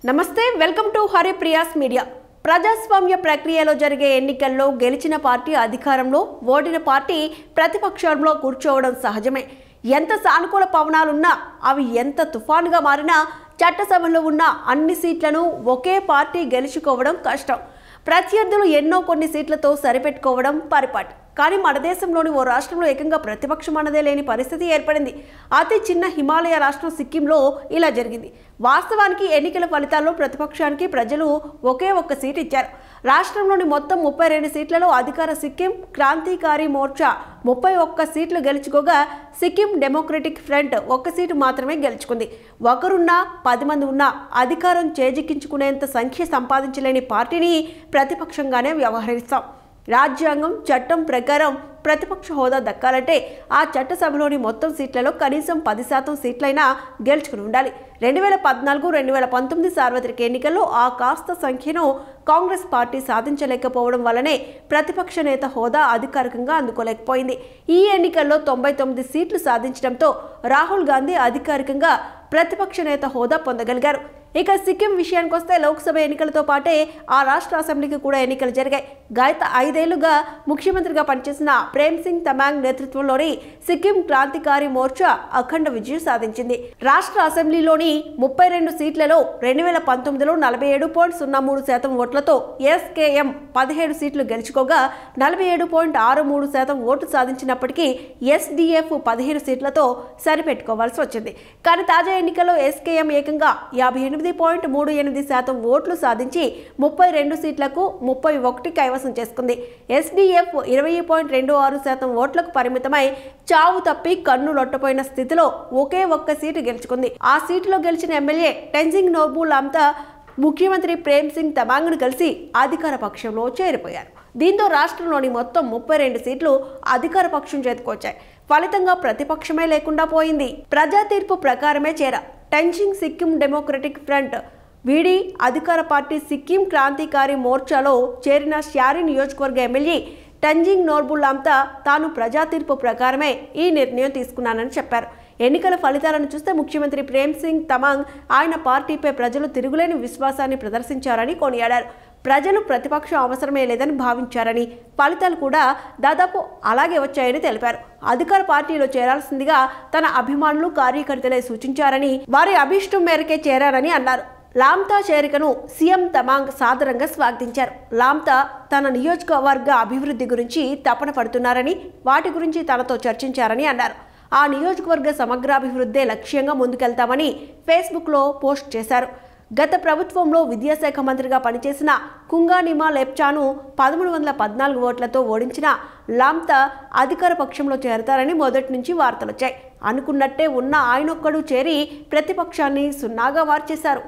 నమస్తే welcome to Haripriya's media. ప్రజాస్వామ్య ప్రక్రియలో జరిగే ఎన్నికల్లో గెలిచిన పార్టీ అధికారంలో, ఓడిన పార్టీ ప్రతిపక్షంలో కూర్చోవడం సహజమే. ఎంత సానుకూల పవనాలున్నా, అవి ఎంత తుఫానుగా మారినా చట్టసభలో ఉన్న అన్ని సీట్లను ఒకే పార్టీ గెలుచుకోవడం కష్టం. ప్రత్యర్థులు కొన్ని సీట్లతో సరిపెట్టుకోవడం పరిపాటి. కానీ మన దేశంలోని ఓ రాష్ట్రంలో ఏకంగా ప్రతిపక్షం అన్నదే లేని పరిస్థితి ఏర్పడింది. అతి చిన్న హిమాలయ రాష్ట్రం సిక్కింలో ఇలా జరిగింది. వాస్తవానికి ఎన్నికల ఫలితాల్లో ప్రతిపక్షానికి ప్రజలు ఒకే ఒక్క సీటు ఇచ్చారు. రాష్ట్రంలోని మొత్తం 32 సీట్లలో అధికార సిక్కిం క్రాంతికారి మోర్చా 31 సీట్లు గెలుచుకోగా, సిక్కిం డెమోక్రటిక్ ఫ్రంట్ 1 సీటు మాత్రమే గెలుచుకుంది. ఒకరున్నా 10 మంది ఉన్నా అధికారం చేజిక్కించుకునేంత సంఖ్య సంపాదించలేని పార్టీని ప్రతిపక్షంగానే వ్యవహరిస్తాం. రాజ్యాంగం చట్టం ప్రకారం ప్రతిపక్ష హోదా దక్కాలంటే ఆ చట్టసభలోని మొత్తం సీట్లలో కనీసం 10% సీట్లైనా గెలుచుకుని ఉండాలి. 2014-2019 సార్వత్రిక ఎన్నికల్లో ఆ కాస్త సంఖ్యను కాంగ్రెస్ పార్టీ సాధించలేకపోవడం వల్లనే ప్రతిపక్ష నేత హోదా అధికారికంగా అందుకోలేకపోయింది. ఈ ఎన్నికల్లో 99 సీట్లు సాధించడంతో రాహుల్ గాంధీ అధికారికంగా ప్రతిపక్ష నేత హోదా పొందగలిగారు. ఇక సిక్కిం విషయానికి వస్తే లోక్సభ ఎన్నికలతో పాటే ఆ రాష్ట్ర అసెంబ్లీకి కూడా ఎన్నికలు జరిగాయి. గత 5 ఏళ్లుగా ముఖ్యమంత్రిగా పనిచేసిన ప్రేమ్ సింగ్ తమాంగ్ నేతృత్వంలోని సిక్కిం క్రాంతికారి మోర్చా అఖండ విజయం సాధించింది. రాష్ట్ర అసెంబ్లీలోని 32 సీట్లలో 2019లో 47.03% ఓట్లతో ఎస్కేఎం 17 సీట్లు గెలుచుకోగా 47.63% ఓటు సాధించినప్పటికీ ఎస్డీఎఫ్ 15 సీట్లతో సరిపెట్టుకోవాల్సి వచ్చింది. కానీ తాజా ఎన్నికల్లో ఎస్కేఎం ఏకంగా 58.38% ఓట్లు సాధించి 32 సీట్లకు 31 కైవసం చేసుకుంది. ఎస్డీఎఫ్ 20.26% ఓట్లకు పరిమితమై చావు తప్పి కన్ను లొట్టపోయిన స్థితిలో ఒకే ఒక్క సీటు గెలుచుకుంది. ఆ సీటులో గెలిచిన ఎమ్మెల్యే టెన్జింగ్ నోర్బుల్ లామ్తా ముఖ్యమంత్రి ప్రేమ్ సింగ్ తమాంగ్ను కలిసి అధికార పక్షంలో చేరిపోయారు. దీంతో రాష్ట్రంలోని మొత్తం 32 సీట్లు అధికార పక్షం చేతికొచ్చాయి. ఫలితంగా ప్రతిపక్షమే లేకుండా పోయింది. ప్రజా తీర్పు ప్రకారమే టెన్జింగ్ సిక్కిం డెమోక్రటిక్ ఫ్రంట్ వీడి అధికార పార్టీ సిక్కిం క్రాంతికారి మోర్చాలో చేరిన శ్యారీ నియోజకవర్గ ఎమ్మెల్యే టెన్జింగ్ నోర్బుల్ లామ్తా తాను ప్రజా తీర్పు ప్రకారమే ఈ నిర్ణయం తీసుకున్నానని చెప్పారు. ఎన్నికల ఫలితాలను చూస్తే ముఖ్యమంత్రి ప్రేమ్ సింగ్ తమాంగ్ ఆయన పార్టీపై ప్రజలు తిరుగులేని విశ్వాసాన్ని ప్రదర్శించారని కొనియాడారు. ప్రజలు ప్రతిపక్షం అవసరమే లేదని భావించారని, ఫలితాలు కూడా దాదాపు అలాగే వచ్చాయని తెలిపారు. అధికార పార్టీలో చేరాల్సిందిగా తన అభిమానులు కార్యకర్తలే సూచించారని, వారి అభిష్టం మేరకే చేరారని అన్నారు. లామ్తా చేరికను సీఎం తమాంగ్ సాదరంగా స్వాగతించారు. లామ్తా తన నియోజకవర్గ అభివృద్ధి గురించి తపన పడుతున్నారని, వాటి గురించి తనతో చర్చించారని అన్నారు. ఆ నియోజకవర్గ సమగ్రాభివృద్ధే లక్ష్యంగా ముందుకెళ్తామని ఫేస్బుక్లో పోస్ట్ చేశారు. గత ప్రభుత్వంలో విద్యాశాఖ మంత్రిగా పనిచేసిన కుంగానిమా లెప్చాను 1314 ఓట్లతో ఓడించిన లామ్తా అధికార పక్షంలో చేరతారని మొదటి నుంచి వార్తలొచ్చాయి. అనుకున్నట్టే ఉన్న ఆయనొక్కడు చేరి ప్రతిపక్షాన్ని సున్నాగా మార్చేశారు.